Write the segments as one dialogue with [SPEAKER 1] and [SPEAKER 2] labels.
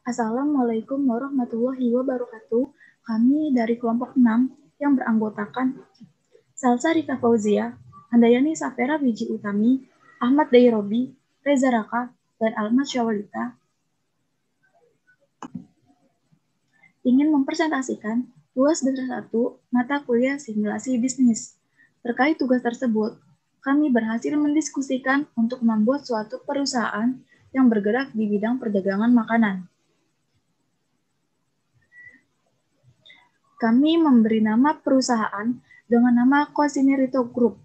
[SPEAKER 1] Assalamualaikum warahmatullahi wabarakatuh. Kami dari kelompok 6 yang beranggotakan Salsa Rika Fauzia, Handayani Safera Wiji Utami, Ahmad Dairobi, Reza Raka, dan Almat Syawalita ingin mempresentasikan tugas besar 1 mata kuliah simulasi bisnis. Terkait tugas tersebut, kami berhasil mendiskusikan untuk membuat suatu perusahaan yang bergerak di bidang perdagangan makanan. Kami memberi nama perusahaan dengan nama Cosinirito Group.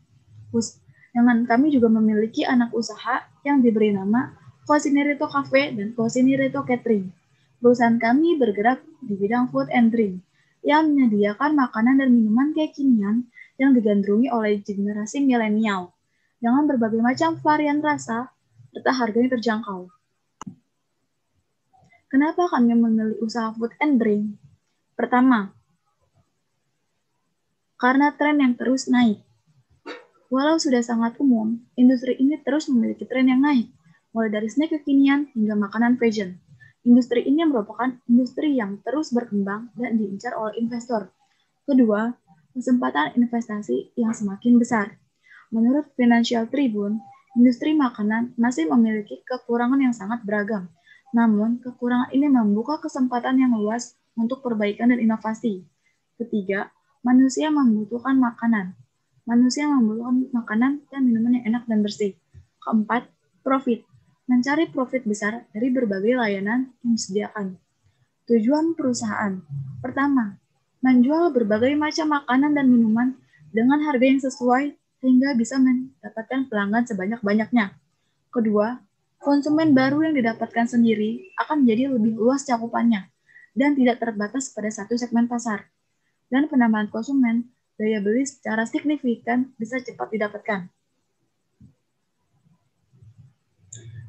[SPEAKER 1] Kami juga memiliki anak usaha yang diberi nama Cosinirito Cafe dan Cosinirito Catering. Perusahaan kami bergerak di bidang food and drink yang menyediakan makanan dan minuman kekinian yang digandrungi oleh generasi milenial dengan berbagai macam varian rasa serta harganya terjangkau. Kenapa kami memilih usaha food and drink? Pertama, karena tren yang terus naik. Walau sudah sangat umum, industri ini terus memiliki tren yang naik, mulai dari snack kekinian hingga makanan fashion. Industri ini merupakan industri yang terus berkembang dan diincar oleh investor. Kedua, kesempatan investasi yang semakin besar. Menurut Financial Tribune, industri makanan masih memiliki kekurangan yang sangat beragam. Namun, kekurangan ini membuka kesempatan yang luas untuk perbaikan dan inovasi. Ketiga, manusia membutuhkan makanan. Manusia membutuhkan makanan dan minuman yang enak dan bersih. Keempat, profit. Mencari profit besar dari berbagai layanan yang disediakan. Tujuan perusahaan. Pertama, menjual berbagai macam makanan dan minuman dengan harga yang sesuai sehingga bisa mendapatkan pelanggan sebanyak-banyaknya. Kedua, konsumen baru yang didapatkan sendiri akan menjadi lebih luas cakupannya dan tidak terbatas pada satu segmen pasar. Dan penambahan konsumen, daya beli secara signifikan bisa cepat didapatkan.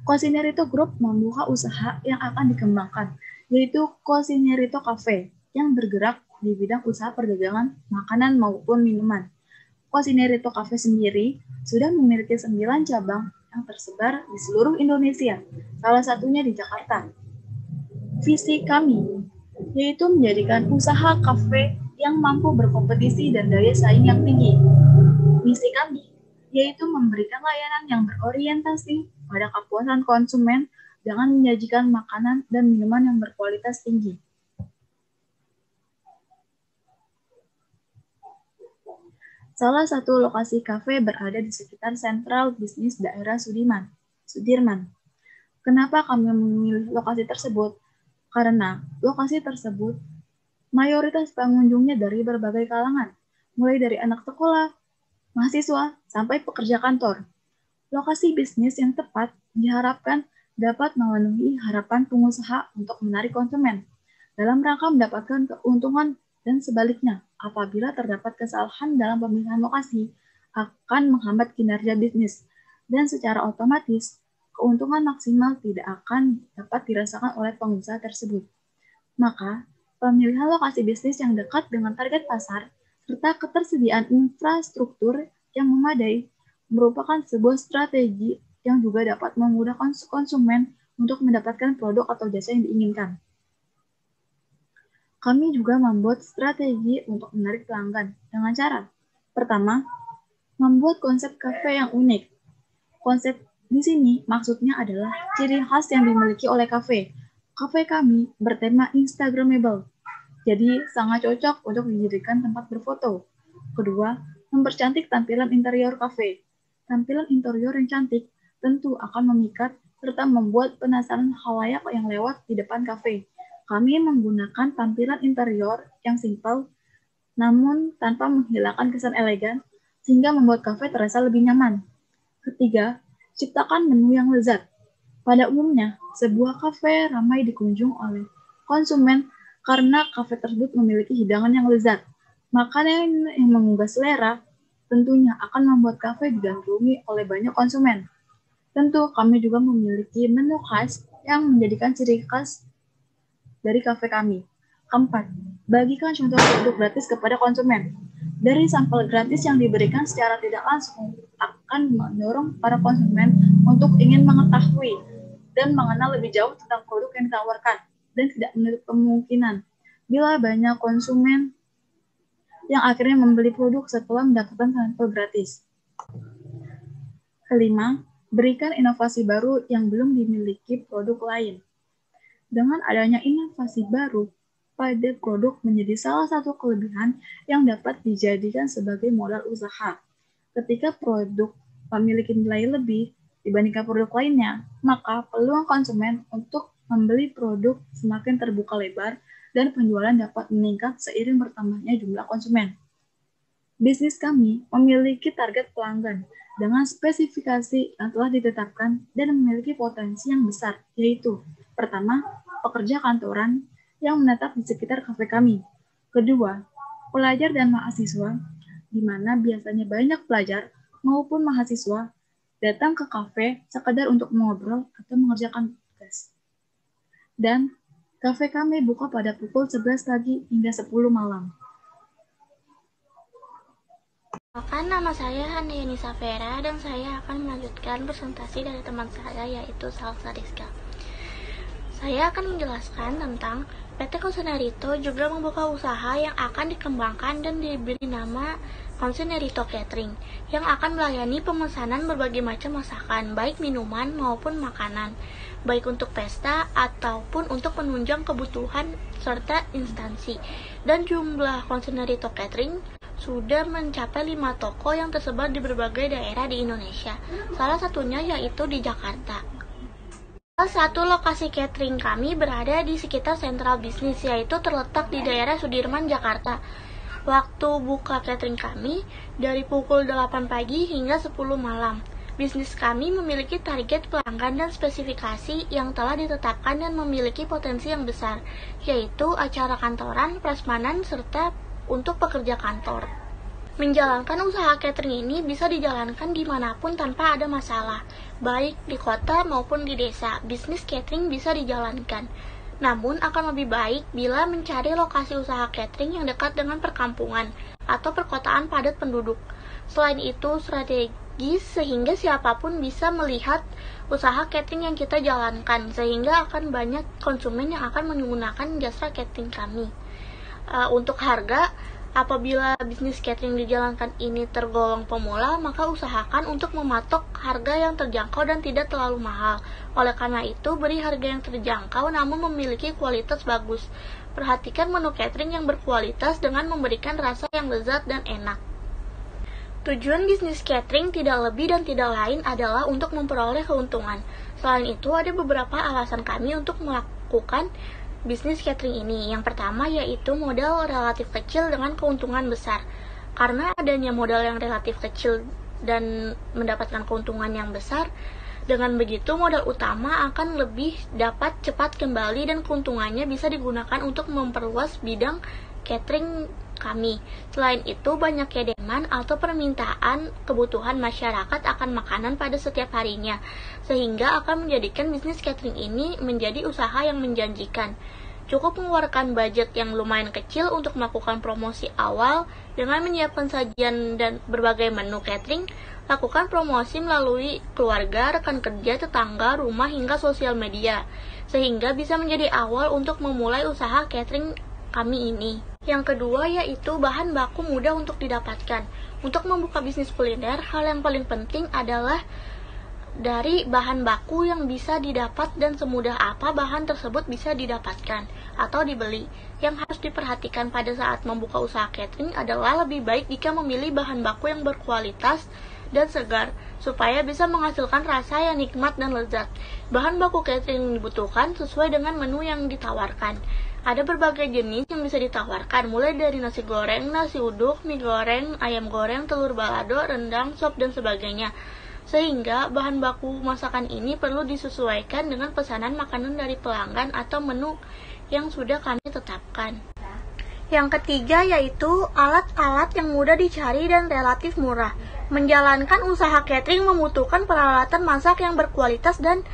[SPEAKER 1] Cosinirito Group membuka usaha yang akan dikembangkan, yaitu Cosinirito Cafe, yang bergerak di bidang usaha perdagangan makanan maupun minuman. Cosinirito Cafe sendiri sudah memiliki 9 cabang yang tersebar di seluruh Indonesia, salah satunya di Jakarta. Visi kami, yaitu menjadikan usaha kafe yang mampu berkompetisi dan daya saing yang tinggi. Misi kami, yaitu memberikan layanan yang berorientasi pada kepuasan konsumen dengan menyajikan makanan dan minuman yang berkualitas tinggi. Salah satu lokasi kafe berada di sekitar sentral bisnis daerah Sudirman. Kenapa kami memilih lokasi tersebut? Karena lokasi tersebut mayoritas pengunjungnya dari berbagai kalangan, mulai dari anak sekolah, mahasiswa, sampai pekerja kantor. Lokasi bisnis yang tepat diharapkan dapat memenuhi harapan pengusaha untuk menarik konsumen dalam rangka mendapatkan keuntungan dan sebaliknya, apabila terdapat kesalahan dalam pemilihan lokasi akan menghambat kinerja bisnis dan secara otomatis keuntungan maksimal tidak akan dapat dirasakan oleh pengusaha tersebut. Maka, pemilihan lokasi bisnis yang dekat dengan target pasar serta ketersediaan infrastruktur yang memadai merupakan sebuah strategi yang juga dapat memudahkan konsumen untuk mendapatkan produk atau jasa yang diinginkan. Kami juga membuat strategi untuk menarik pelanggan dengan cara, pertama, membuat konsep kafe yang unik. Konsep di sini maksudnya adalah ciri khas yang dimiliki oleh kafe. Kafe kami bertema Instagramable, jadi sangat cocok untuk dijadikan tempat berfoto. Kedua, mempercantik tampilan interior kafe. Tampilan interior yang cantik tentu akan memikat serta membuat penasaran khalayak yang lewat di depan kafe. Kami menggunakan tampilan interior yang simpel, namun tanpa menghilangkan kesan elegan, sehingga membuat kafe terasa lebih nyaman. Ketiga, ciptakan menu yang lezat. Pada umumnya, sebuah kafe ramai dikunjung oleh konsumen karena kafe tersebut memiliki hidangan yang lezat. Makanan yang menggugah selera tentunya akan membuat kafe digandrungi oleh banyak konsumen. Tentu kami juga memiliki menu khas yang menjadikan ciri khas dari kafe kami. Keempat, bagikan contoh produk gratis kepada konsumen. Dari sampel gratis yang diberikan secara tidak langsung akan mendorong para konsumen untuk ingin mengetahui dan mengenal lebih jauh tentang produk yang ditawarkan. dan tidak menutup kemungkinan bila banyak konsumen yang akhirnya membeli produk setelah mendapatkan sampel gratis. Kelima, berikan inovasi baru yang belum dimiliki produk lain. Dengan adanya inovasi baru pada produk menjadi salah satu kelebihan yang dapat dijadikan sebagai modal usaha. Ketika produk memiliki nilai lebih dibandingkan produk lainnya, maka peluang konsumen untuk membeli produk semakin terbuka lebar dan penjualan dapat meningkat seiring bertambahnya jumlah konsumen. Bisnis kami memiliki target pelanggan dengan spesifikasi yang telah ditetapkan dan memiliki potensi yang besar, yaitu pertama, pekerja kantoran yang menetap di sekitar kafe kami. Kedua, pelajar dan mahasiswa, di mana biasanya banyak pelajar maupun mahasiswa datang ke kafe sekedar untuk mengobrol atau mengerjakan tugas. Dan kafe kami buka pada pukul 11 pagi hingga 10 malam.
[SPEAKER 2] Perkenalkan, nama saya Handayani Safera dan saya akan melanjutkan presentasi dari teman saya yaitu Salsa Rizka. Saya akan menjelaskan tentang PT Consunerito juga membuka usaha yang akan dikembangkan dan diberi nama Consunerito Catering yang akan melayani pemesanan berbagai macam masakan, baik minuman maupun makanan, baik untuk pesta ataupun untuk penunjang kebutuhan serta instansi. Dan jumlah Consunerito Catering sudah mencapai 5 toko yang tersebar di berbagai daerah di Indonesia. Salah satunya yaitu di Jakarta. Salah satu lokasi catering kami berada di sekitar sentral bisnis, yaitu terletak di daerah Sudirman, Jakarta. Waktu buka catering kami dari pukul 8 pagi hingga 10 malam. Bisnis kami memiliki target pelanggan dan spesifikasi yang telah ditetapkan dan memiliki potensi yang besar, yaitu acara kantoran, prasmanan, serta untuk pekerja kantor. Menjalankan usaha catering ini bisa dijalankan dimanapun tanpa ada masalah, baik di kota maupun di desa. Bisnis catering bisa dijalankan. Namun akan lebih baik bila mencari lokasi usaha catering yang dekat dengan perkampungan atau perkotaan padat penduduk. Selain itu, strategis sehingga siapapun bisa melihat usaha catering yang kita jalankan, sehingga akan banyak konsumen yang akan menggunakan jasa catering kami. Untuk harga, apabila bisnis catering dijalankan ini tergolong pemula, maka usahakan untuk mematok harga yang terjangkau dan tidak terlalu mahal. Oleh karena itu, beri harga yang terjangkau namun memiliki kualitas bagus. Perhatikan menu catering yang berkualitas dengan memberikan rasa yang lezat dan enak. Tujuan bisnis catering tidak lebih dan tidak lain adalah untuk memperoleh keuntungan. Selain itu, ada beberapa alasan kami untuk melakukan bisnis catering ini. Yang pertama yaitu modal relatif kecil dengan keuntungan besar. Karena adanya modal yang relatif kecil dan mendapatkan keuntungan yang besar, dengan begitu modal utama akan lebih dapat cepat kembali dan keuntungannya bisa digunakan untuk memperluas bidang catering kami. Selain itu, banyaknya demand atau permintaan kebutuhan masyarakat akan makanan pada setiap harinya, sehingga akan menjadikan bisnis catering ini menjadi usaha yang menjanjikan. Cukup mengeluarkan budget yang lumayan kecil untuk melakukan promosi awal dengan menyiapkan sajian dan berbagai menu catering. Lakukan promosi melalui keluarga, rekan kerja, tetangga, rumah, hingga sosial media, sehingga bisa menjadi awal untuk memulai usaha catering kami ini. Yang kedua yaitu bahan baku mudah untuk didapatkan. Untuk membuka bisnis kuliner, hal yang paling penting adalah dari bahan baku yang bisa didapat dan semudah apa bahan tersebut bisa didapatkan atau dibeli. Yang harus diperhatikan pada saat membuka usaha catering adalah lebih baik jika memilih bahan baku yang berkualitas dan segar, supaya bisa menghasilkan rasa yang nikmat dan lezat. Bahan baku catering dibutuhkan sesuai dengan menu yang ditawarkan. Ada berbagai jenis yang bisa ditawarkan, mulai dari nasi goreng, nasi uduk, mie goreng, ayam goreng, telur balado, rendang, sop, dan sebagainya. Sehingga bahan baku masakan ini perlu disesuaikan dengan pesanan makanan dari pelanggan atau menu yang sudah kami tetapkan. Yang ketiga yaitu alat-alat yang mudah dicari dan relatif murah. Menjalankan usaha catering membutuhkan peralatan masak yang berkualitas dan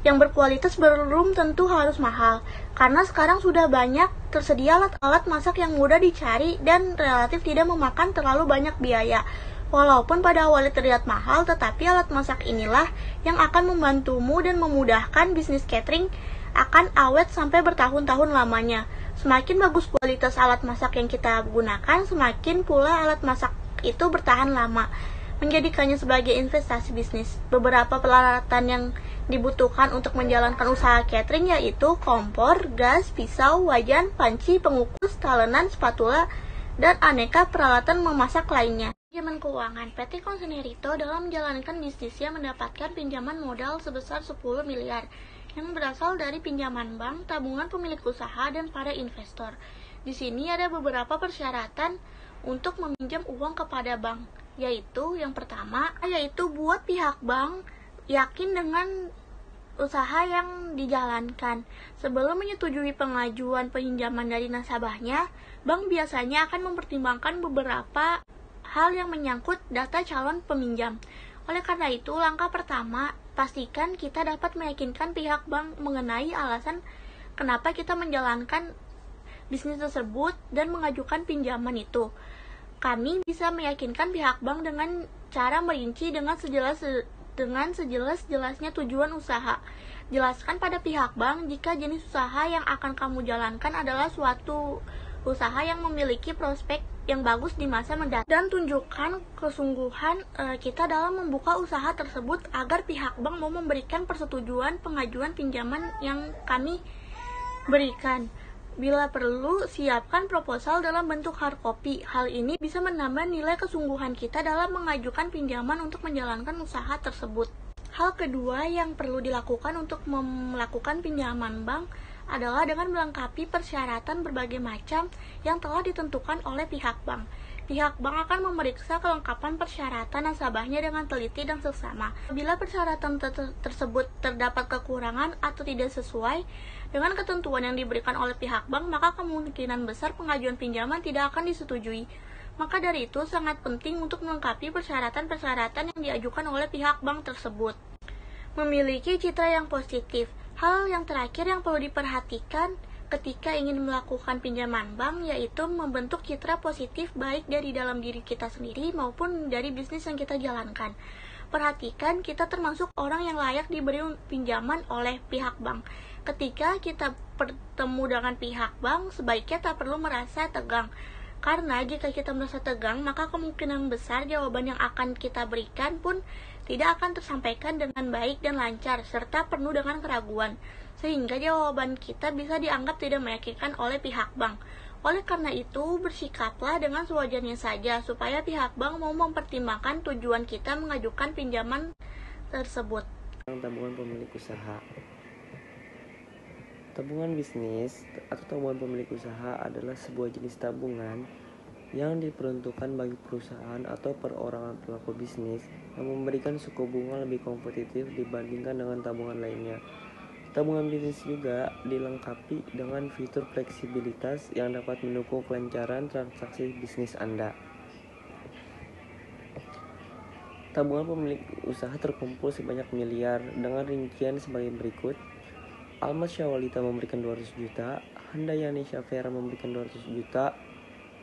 [SPEAKER 2] yang berkualitas belum tentu harus mahal, karena sekarang sudah banyak tersedia alat-alat masak yang mudah dicari dan relatif tidak memakan terlalu banyak biaya. Walaupun pada awalnya terlihat mahal, tetapi alat masak inilah yang akan membantumu dan memudahkan bisnis catering akan awet sampai bertahun-tahun lamanya. Semakin bagus kualitas alat masak yang kita gunakan, semakin pula alat masak itu bertahan lama. Menjadikannya sebagai investasi bisnis. Beberapa peralatan yang dibutuhkan untuk menjalankan usaha catering yaitu kompor, gas, pisau, wajan, panci, pengukus, talenan, spatula, dan aneka peralatan memasak lainnya. Pinjaman keuangan. PT Konsenerito dalam menjalankan bisnisnya mendapatkan pinjaman modal sebesar 10 miliar yang berasal dari pinjaman bank, tabungan pemilik usaha, dan para investor. Di sini ada beberapa persyaratan untuk meminjam uang kepada bank, yaitu yang pertama, yaitu buat pihak bank yakin dengan usaha yang dijalankan. Sebelum menyetujui pengajuan pinjaman dari nasabahnya, bank biasanya akan mempertimbangkan beberapa hal yang menyangkut data calon peminjam. Oleh karena itu, langkah pertama, pastikan kita dapat meyakinkan pihak bank mengenai alasan kenapa kita menjalankan bisnis tersebut dan mengajukan pinjaman itu. Kami bisa meyakinkan pihak bank dengan cara merinci dengan sejelas-jelasnya tujuan usaha. Jelaskan pada pihak bank jika jenis usaha yang akan kamu jalankan adalah suatu usaha yang memiliki prospek yang bagus di masa mendatang, dan tunjukkan kesungguhan kita dalam membuka usaha tersebut agar pihak bank mau memberikan persetujuan pengajuan pinjaman yang kami berikan. Bila perlu, siapkan proposal dalam bentuk hard copy. Hal ini bisa menambah nilai kesungguhan kita dalam mengajukan pinjaman untuk menjalankan usaha tersebut. Hal kedua yang perlu dilakukan untuk melakukan pinjaman bank adalah dengan melengkapi persyaratan berbagai macam yang telah ditentukan oleh pihak bank. Pihak bank akan memeriksa kelengkapan persyaratan nasabahnya dengan teliti dan seksama. Bila persyaratan tersebut terdapat kekurangan atau tidak sesuai dengan ketentuan yang diberikan oleh pihak bank, maka kemungkinan besar pengajuan pinjaman tidak akan disetujui. Maka dari itu sangat penting untuk melengkapi persyaratan-persyaratan yang diajukan oleh pihak bank tersebut. Memiliki citra yang positif. Hal yang terakhir yang perlu diperhatikan ketika ingin melakukan pinjaman bank yaitu membentuk citra positif baik dari dalam diri kita sendiri maupun dari bisnis yang kita jalankan. Perhatikan kita termasuk orang yang layak diberi pinjaman oleh pihak bank. Ketika kita bertemu dengan pihak bank, sebaiknya tak perlu merasa tegang. Karena jika kita merasa tegang, maka kemungkinan besar jawaban yang akan kita berikan pun tidak akan tersampaikan dengan baik dan lancar, serta penuh dengan keraguan, sehingga jawaban kita bisa dianggap tidak meyakinkan oleh pihak bank. Oleh karena itu, bersikaplah dengan sewajarnya saja, supaya pihak bank mau mempertimbangkan tujuan kita mengajukan pinjaman tersebut.
[SPEAKER 3] Tabungan pemilik usaha. Tabungan bisnis atau tabungan pemilik usaha adalah sebuah jenis tabungan yang diperuntukkan bagi perusahaan atau perorangan pelaku bisnis yang memberikan suku bunga lebih kompetitif dibandingkan dengan tabungan lainnya. Tabungan bisnis juga dilengkapi dengan fitur fleksibilitas yang dapat mendukung kelancaran transaksi bisnis Anda. Tabungan pemilik usaha terkumpul sebanyak miliar dengan rincian sebagai berikut. Almas Syawalita memberikan 200 juta, Handayani Syafera memberikan 200 juta,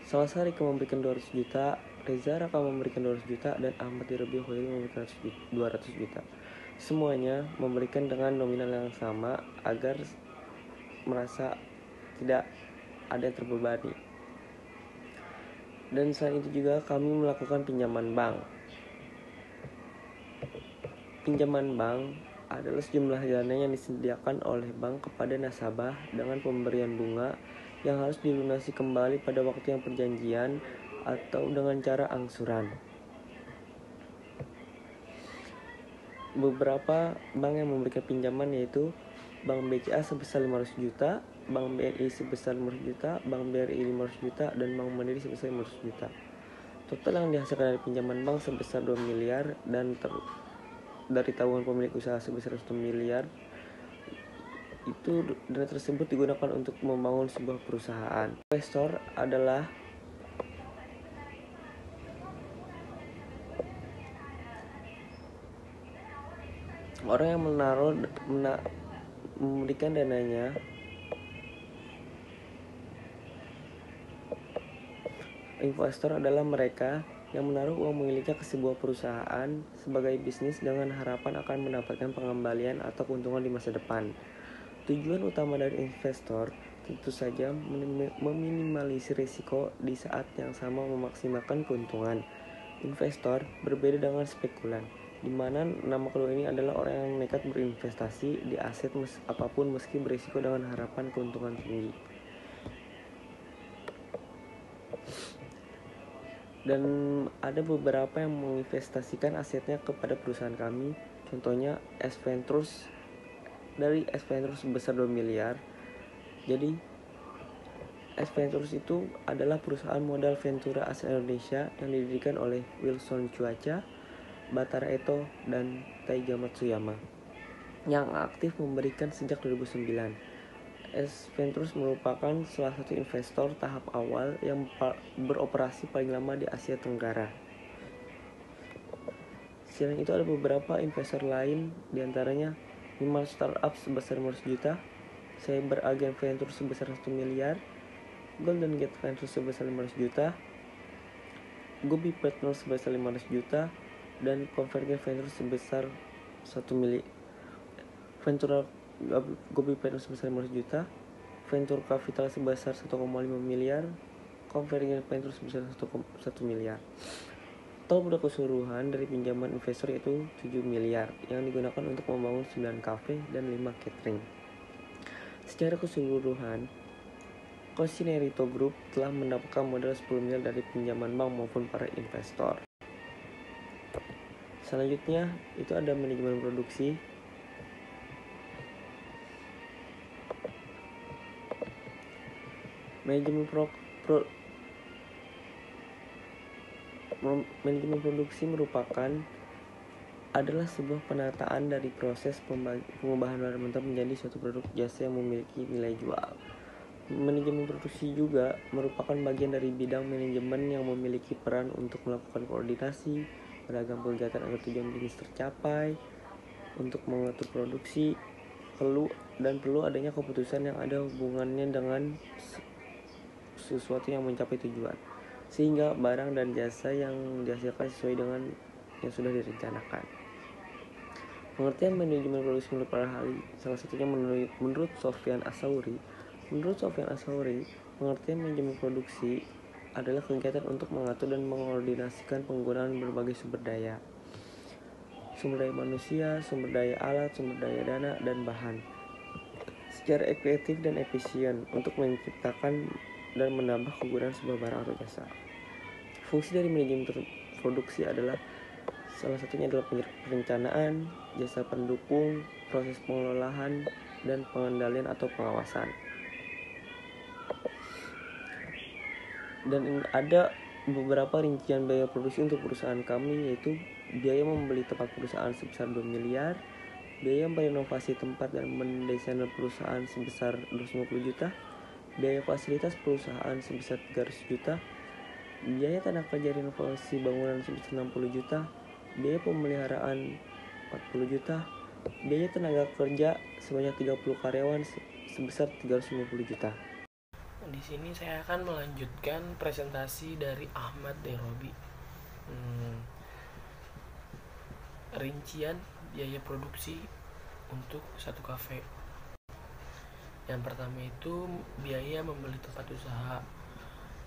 [SPEAKER 3] Salsa Rika memberikan 200 juta, Reza Raka memberikan 200 juta, dan Ahmad Dirabi Khairi memberikan 200 juta. Semuanya memberikan dengan nominal yang sama agar merasa tidak ada yang terbebani. Dan selain itu juga kami melakukan pinjaman bank. Pinjaman bank adalah sejumlah dana yang disediakan oleh bank kepada nasabah dengan pemberian bunga yang harus dilunasi kembali pada waktu yang perjanjian atau dengan cara angsuran. Beberapa bank yang memberikan pinjaman yaitu Bank BCA sebesar 500 juta, Bank BNI sebesar 500 juta, Bank BRI 500 juta, dan Bank Mandiri sebesar 500 juta. Total yang dihasilkan dari pinjaman bank sebesar 2 miliar dan dari tabungan pemilik usaha sebesar 1 miliar. Itu dana tersebut digunakan untuk membangun sebuah perusahaan. Investor adalah orang yang memberikan dananya Investor adalah mereka yang menaruh uang miliknya ke sebuah perusahaan sebagai bisnis dengan harapan akan mendapatkan pengembalian atau keuntungan di masa depan. Tujuan utama dari investor tentu saja meminimalisir risiko di saat yang sama memaksimalkan keuntungan. Investor berbeda dengan spekulan, di mana nama kedua ini adalah orang yang nekat berinvestasi di aset apapun meski berisiko dengan harapan keuntungan tinggi. Dan ada beberapa yang menginvestasikan asetnya kepada perusahaan kami, contohnya S Ventures, dari S Ventures sebesar 2 miliar. Jadi S Ventures itu adalah perusahaan modal ventura asal Indonesia yang didirikan oleh Wilson Cuaca, Batara Eto, dan Taiga Matsuyama, yang aktif memberikan sejak 2009. S Ventures merupakan salah satu investor tahap awal yang beroperasi paling lama di Asia Tenggara. Selain itu ada beberapa investor lain, diantaranya Mimal Startup sebesar 500 juta, Cyber Agent Ventures sebesar 1 miliar, Golden Gate Ventures sebesar 500 juta, Gobi Partners sebesar 500 juta, dan Convergent Ventures sebesar 1 miliar. Ventura Gobi Partners sebesar 500 juta, Venture Capital sebesar 1,5 miliar, Convergent Ventures sebesar 1 miliar. Total keseluruhan dari pinjaman investor yaitu 7 miliar yang digunakan untuk membangun 9 kafe dan 5 catering. Secara keseluruhan, Cosinerito Group telah mendapatkan modal 10 miliar dari pinjaman bank maupun para investor. Selanjutnya itu ada manajemen produksi. Manajemen produksi adalah sebuah penataan dari proses pengubahan bahan mentah menjadi suatu produk jasa yang memiliki nilai jual. Manajemen produksi juga merupakan bagian dari bidang manajemen yang memiliki peran untuk melakukan koordinasi, beragam kegiatan agar tujuan bisnis tercapai, untuk mengatur produksi, perlu adanya keputusan yang ada hubungannya dengan sesuatu yang mencapai tujuan, sehingga barang dan jasa yang dihasilkan sesuai dengan yang sudah direncanakan. Pengertian manajemen produksi menurut para ahli, salah satunya menurut Sofyan Asauri. Menurut Sofyan Asauri, pengertian manajemen produksi adalah kegiatan untuk mengatur dan mengkoordinasikan penggunaan berbagai sumber daya manusia, sumber daya alat, sumber daya dana, dan bahan secara efektif dan efisien untuk menciptakan dan menambah kegunaan sebuah barang atau jasa. Fungsi dari manajemen produksi adalah salah satunya adalah perencanaan, jasa pendukung, proses pengelolaan, dan pengendalian atau pengawasan. Dan ada beberapa rincian biaya produksi untuk perusahaan kami, yaitu biaya membeli tempat perusahaan sebesar 2 miliar, biaya merenovasi tempat dan mendesain perusahaan sebesar 250 juta, biaya fasilitas perusahaan sebesar 300 juta, biaya tanah kerja renovasi bangunan sebesar 60 juta, biaya pemeliharaan 40 juta, biaya tenaga kerja sebanyak 30 karyawan sebesar 350 juta.
[SPEAKER 4] Di sini saya akan melanjutkan presentasi dari Ahmad Derobi. Rincian biaya produksi untuk satu kafe. Yang pertama itu biaya membeli tempat usaha,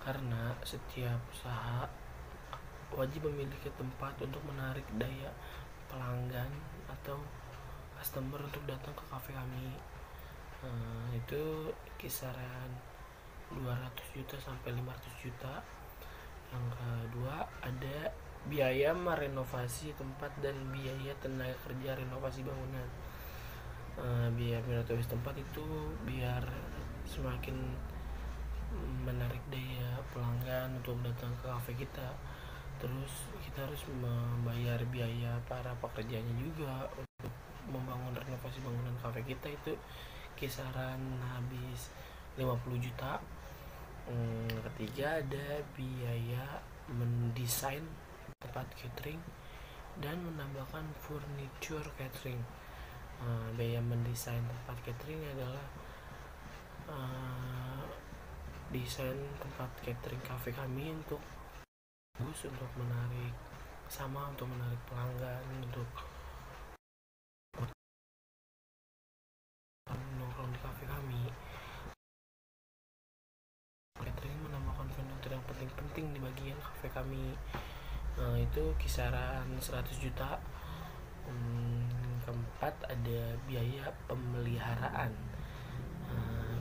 [SPEAKER 4] karena setiap usaha wajib memiliki tempat untuk menarik daya pelanggan atau customer untuk datang ke kafe kami. Itu kisaran 200 juta sampai 500 juta. Yang kedua ada biaya merenovasi tempat dan biaya tenaga kerja renovasi bangunan. Biaya renovasi tempat itu biar semakin menarik daya pelanggan untuk datang ke kafe kita. Terus kita harus membayar biaya para pekerjanya juga untuk membangun renovasi bangunan kafe kita, itu kisaran habis 50 juta. Ketiga ada biaya mendesain tempat catering dan menambahkan furniture catering. Biaya mendesain tempat catering adalah desain tempat catering kafe kami untuk bagus, untuk menarik pelanggan, untuk nongkrong yang penting-penting di bagian kafe kami. Itu kisaran 100 juta. Keempat, ada biaya pemeliharaan.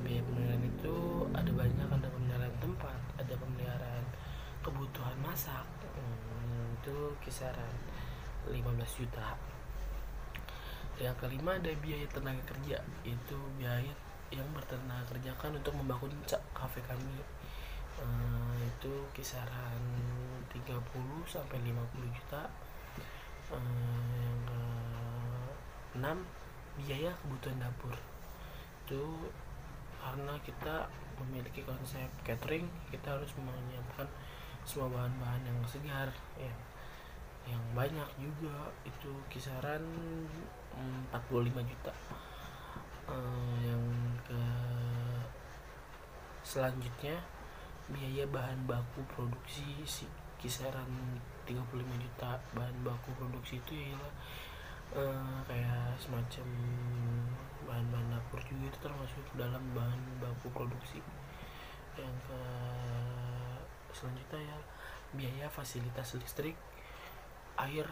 [SPEAKER 4] Biaya pemeliharaan itu ada banyak, ada pemeliharaan tempat, ada pemeliharaan kebutuhan masak. Itu kisaran 15 juta. Yang kelima, ada biaya tenaga kerja, itu biaya yang bertenaga kerjakan untuk membangun kafe kami. Itu kisaran 30 sampai 50 juta. Yang keenam, biaya kebutuhan dapur. Itu karena kita memiliki konsep catering, kita harus menyiapkan semua bahan-bahan yang segar, yang banyak juga. Itu kisaran 45 juta. Yang ke selanjutnya, biaya bahan baku produksi kisaran 35 juta. Bahan baku produksi itu ialah kayak semacam bahan-bahan dapur juga, itu termasuk dalam bahan baku produksi. Yang ke selanjutnya ya, biaya fasilitas listrik, air,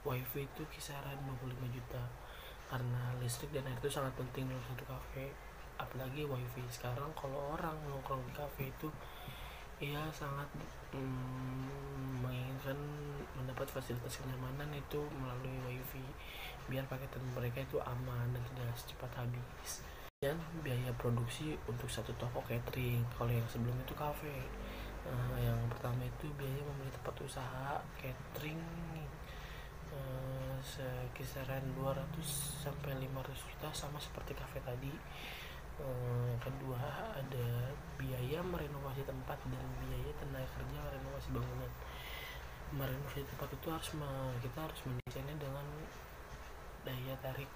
[SPEAKER 4] wifi itu kisaran 25 juta. Karena listrik dan air itu sangat penting dalam satu kafe, apalagi wifi. Sekarang kalau orang nongkrong di kafe itu sangat menginginkan mendapat fasilitas kenyamanan itu melalui wifi, biar paketan mereka itu aman dan tidak secepat habis. Dan biaya produksi untuk satu toko catering, kalau yang sebelum itu kafe. Yang pertama itu biaya membeli tempat usaha catering, sekisaran 200 sampai 500 juta, sama seperti kafe tadi. Yang kedua, ada biaya merenovasi tempat dan biaya tenaga kerja merenovasi bangunan. Merenovasi tempat itu kita harus mendesainnya dengan daya tarik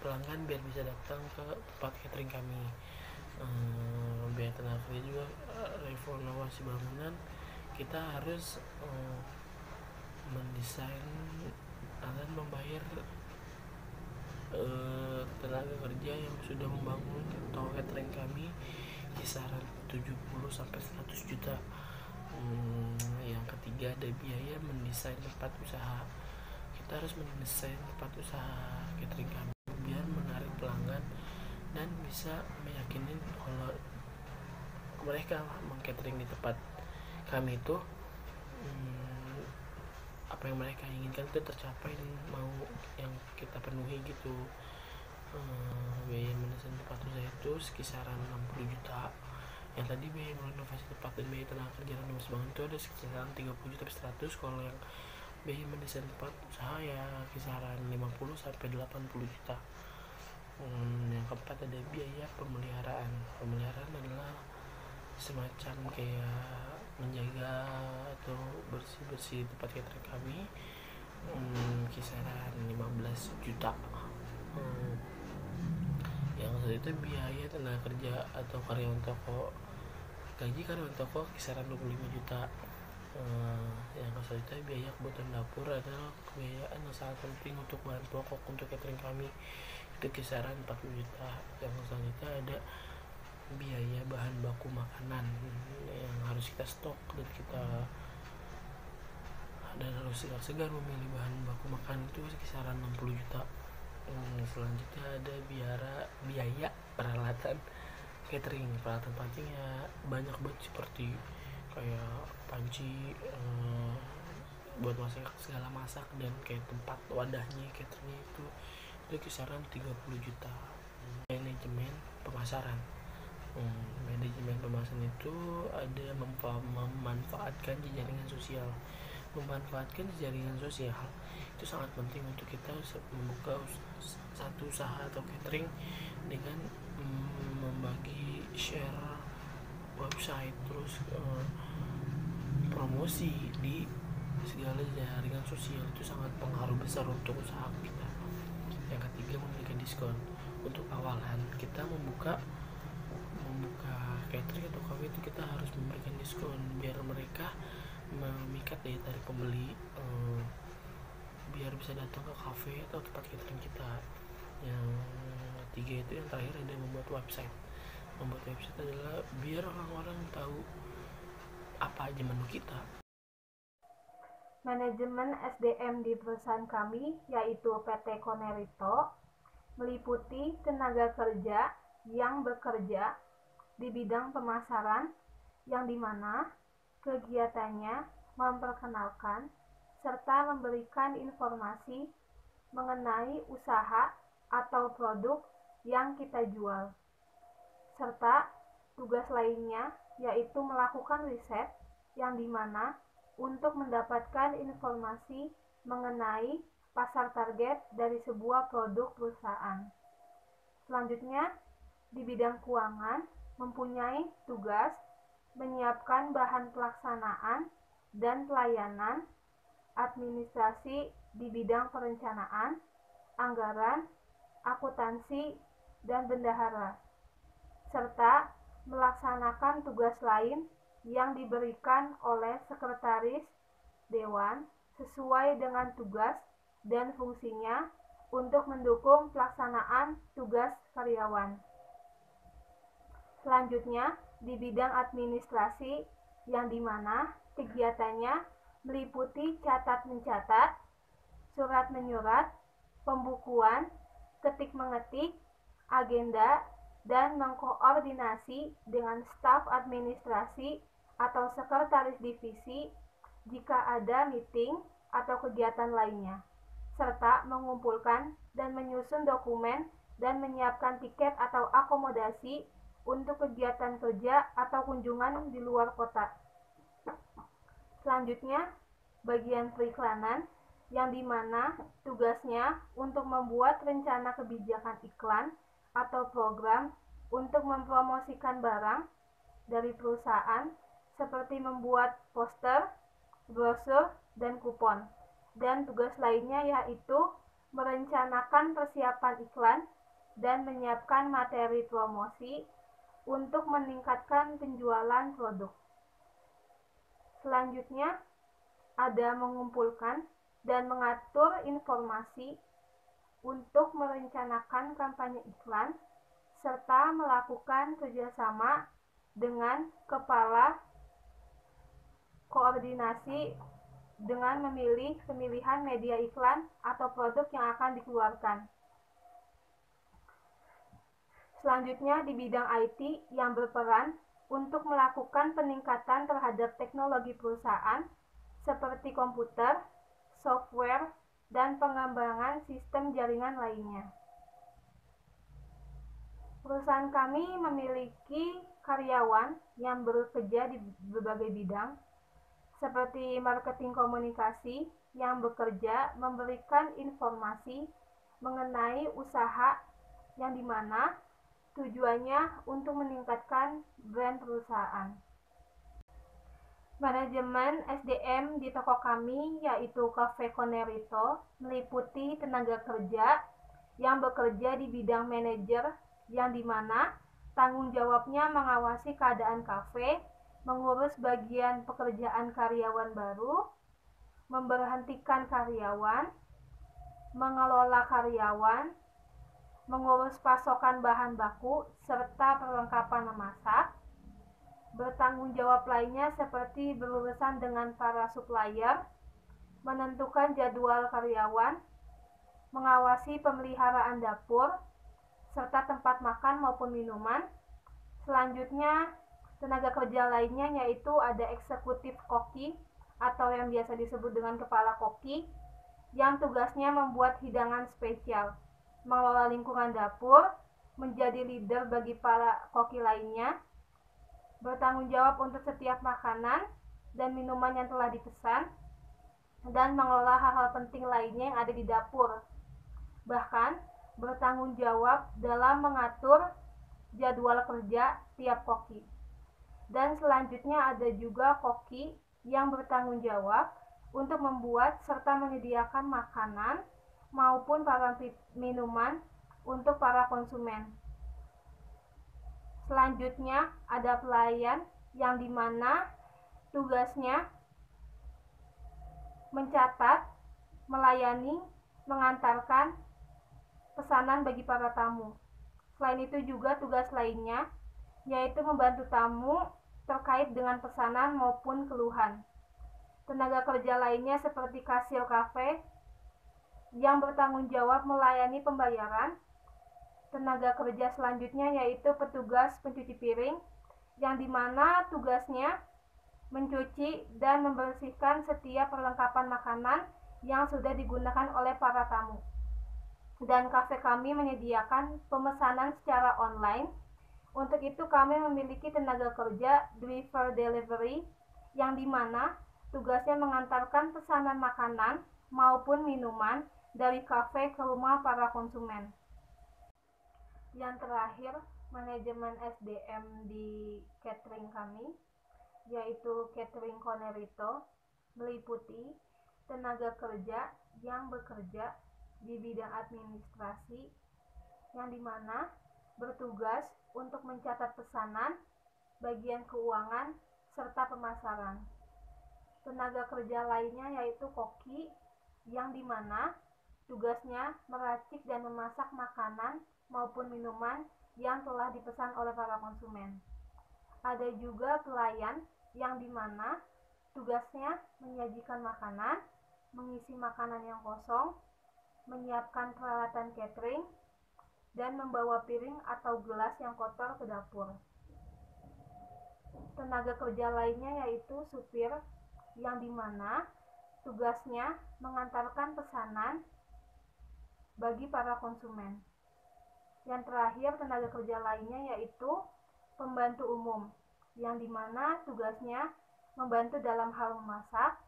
[SPEAKER 4] pelanggan biar bisa datang ke tempat catering kami. Biaya tenaga kerja juga, renovasi bangunan, kita harus mendesain dan membayar tenaga kerja yang sudah membangun toko catering kami kisaran 70 sampai 100 juta. Yang ketiga, ada biaya mendesain tempat usaha. Kita harus mendesain tempat usaha catering kami biar menarik pelanggan dan bisa meyakinin kalau mereka meng-catering di tempat kami itu apa yang mereka inginkan itu tercapai dan mau yang kita penuhi gitu. Biaya mendesain tempat usaha itu sekisaran 60 juta. Yang tadi biaya merenovasi tempat dan biaya tenaga kerja dan renovasi bangunan itu ada sekisaran 30 juta sampai 100. Kalau yang biaya mendesain tempat usaha ya kisaran 50 sampai 80 juta. Yang keempat, ada biaya pemeliharaan. Pemeliharaan adalah semacam kayak menjaga atau bersih-bersih tempat catering kami, kisaran 15 juta. Yang selanjutnya, biaya tenaga kerja atau karyawan toko. Gaji karyawan toko kisaran 25 juta. Yang selanjutnya, biaya kebutuhan dapur adalah kebiayaan yang sangat penting untuk bahan pokok untuk catering kami, itu kisaran 40 juta. Yang selanjutnya, ada biaya bahan baku makanan yang harus kita stok dan harus segar memilih bahan baku makan, itu kisaran 60 juta. Selanjutnya, ada biaya peralatan catering. Peralatan pancing ya banyak banget, seperti kayak panci buat masak, segala masak, dan kayak tempat wadahnya cateringnya itu kisaran 30 juta. Manajemen pemasaran. Manajemen pemasaran itu ada memanfaatkan jaringan sosial. Memanfaatkan jaringan sosial itu sangat penting untuk kita membuka satu usaha atau catering dengan membagi share website, terus promosi di segala jaringan sosial. Itu sangat pengaruh besar untuk usaha kita. Yang ketiga, memberikan diskon. Untuk awalan kita membuka catering atau kafe itu kita harus memberikan diskon biar mereka memikat daya tarik pembeli, biar bisa datang ke kafe atau tempat catering kita. Yang ketiga itu, yang terakhir, ada membuat website. Membuat website adalah biar orang-orang tahu apa aja menu kita.
[SPEAKER 5] Manajemen SDM di perusahaan kami, yaitu PT Konerito, meliputi tenaga kerja yang bekerja di bidang pemasaran, yang dimana kegiatannya memperkenalkan serta memberikan informasi mengenai usaha atau produk yang kita jual. Serta tugas lainnya yaitu melakukan riset, yang dimana untuk mendapatkan informasi mengenai pasar target dari sebuah produk perusahaan. Selanjutnya, di bidang keuangan mempunyai tugas menyiapkan bahan pelaksanaan dan pelayanan administrasi di bidang perencanaan, anggaran, akuntansi, dan bendahara, serta melaksanakan tugas lain yang diberikan oleh sekretaris dewan sesuai dengan tugas dan fungsinya untuk mendukung pelaksanaan tugas karyawan. Selanjutnya, di bidang administrasi, yang dimana kegiatannya meliputi catat-mencatat, surat-menyurat, pembukuan, ketik-mengetik, agenda, dan mengkoordinasi dengan staf administrasi atau sekretaris divisi jika ada meeting atau kegiatan lainnya, serta mengumpulkan dan menyusun dokumen dan menyiapkan tiket atau akomodasi untuk kegiatan kerja atau kunjungan di luar kota. Selanjutnya, bagian periklanan, yang dimana tugasnya untuk membuat rencana kebijakan iklan atau program untuk mempromosikan barang dari perusahaan, seperti membuat poster, brosur, dan kupon. Dan tugas lainnya yaitu merencanakan persiapan iklan dan menyiapkan materi promosi untuk meningkatkan penjualan produk. Selanjutnya, ada mengumpulkan dan mengatur informasi untuk merencanakan kampanye iklan, serta melakukan kerjasama dengan kepala koordinasi dengan memilih pemilihan media iklan atau produk yang akan dikeluarkan. Selanjutnya, di bidang IT, yang berperan untuk melakukan peningkatan terhadap teknologi perusahaan seperti komputer, software, dan pengembangan sistem jaringan lainnya. Perusahaan kami memiliki karyawan yang bekerja di berbagai bidang, seperti marketing komunikasi yang bekerja memberikan informasi mengenai usaha, yang dimana tujuannya untuk meningkatkan brand perusahaan. Manajemen SDM di toko kami, yaitu Cafe Konerito, meliputi tenaga kerja yang bekerja di bidang manajer, yang dimana tanggung jawabnya mengawasi keadaan kafe, mengurus bagian pekerjaan karyawan baru, memberhentikan karyawan, mengelola karyawan, mengurus pasokan bahan baku, serta perlengkapan memasak. Bertanggung jawab lainnya seperti berurusan dengan para supplier, menentukan jadwal karyawan, mengawasi pemeliharaan dapur, serta tempat makan maupun minuman. Selanjutnya, tenaga kerja lainnya yaitu ada eksekutif koki atau yang biasa disebut dengan kepala koki, yang tugasnya membuat hidangan spesial, mengelola lingkungan dapur, menjadi leader bagi para koki lainnya, bertanggung jawab untuk setiap makanan dan minuman yang telah dipesan, dan mengelola hal-hal penting lainnya yang ada di dapur. Bahkan bertanggung jawab dalam mengatur jadwal kerja tiap koki. Dan selanjutnya ada juga koki yang bertanggung jawab untuk membuat serta menyediakan makanan maupun para minuman untuk para konsumen. Selanjutnya ada pelayan, yang dimana tugasnya mencatat, melayani, mengantarkan pesanan bagi para tamu. Selain itu juga tugas lainnya yaitu membantu tamu terkait dengan pesanan maupun keluhan. Tenaga kerja lainnya seperti kasir kafe yang bertanggung jawab melayani pembayaran. Tenaga kerja selanjutnya yaitu petugas pencuci piring yang dimana tugasnya mencuci dan membersihkan setiap perlengkapan makanan yang sudah digunakan oleh para tamu. Dan kafe kami menyediakan pemesanan secara online. Untuk itu kami memiliki tenaga kerja driver delivery yang dimana tugasnya mengantarkan pesanan makanan maupun minuman dari kafe ke rumah para konsumen. Yang terakhir, manajemen SDM di catering kami, yaitu Catering Konerito, meliputi tenaga kerja yang bekerja di bidang administrasi, yang dimana bertugas untuk mencatat pesanan, bagian keuangan, serta pemasaran. Tenaga kerja lainnya yaitu koki, yang dimana tugasnya meracik dan memasak makanan maupun minuman yang telah dipesan oleh para konsumen. Ada juga pelayan yang dimana tugasnya menyajikan makanan, mengisi makanan yang kosong, menyiapkan peralatan catering, dan membawa piring atau gelas yang kotor ke dapur. Tenaga kerja lainnya yaitu supir, yang dimana tugasnya mengantarkan pesanan bagi para konsumen. Yang terakhir, tenaga kerja lainnya yaitu pembantu umum, yang dimana tugasnya membantu dalam hal memasak,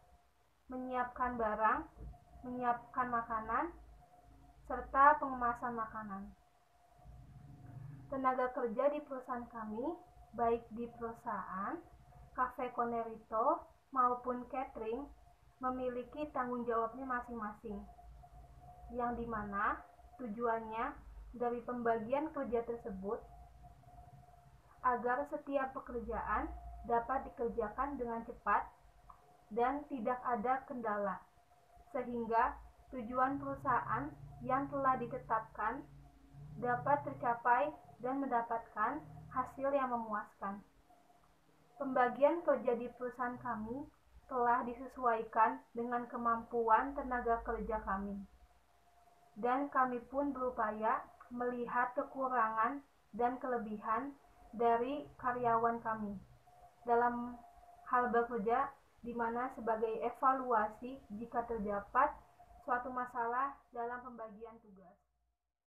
[SPEAKER 5] menyiapkan barang, menyiapkan makanan, serta pengemasan makanan. Tenaga kerja di perusahaan kami, baik di perusahaan Cafe Konerito maupun catering, memiliki tanggung jawabnya masing-masing, yang dimana tujuannya dari pembagian kerja tersebut agar setiap pekerjaan dapat dikerjakan dengan cepat dan tidak ada kendala, sehingga tujuan perusahaan yang telah ditetapkan dapat tercapai dan mendapatkan hasil yang memuaskan. Pembagian kerja di perusahaan kami telah disesuaikan dengan kemampuan tenaga kerja kami, dan kami pun berupaya melihat kekurangan dan kelebihan dari karyawan kami dalam hal bekerja, di mana sebagai evaluasi jika terdapat suatu masalah dalam pembagian tugas.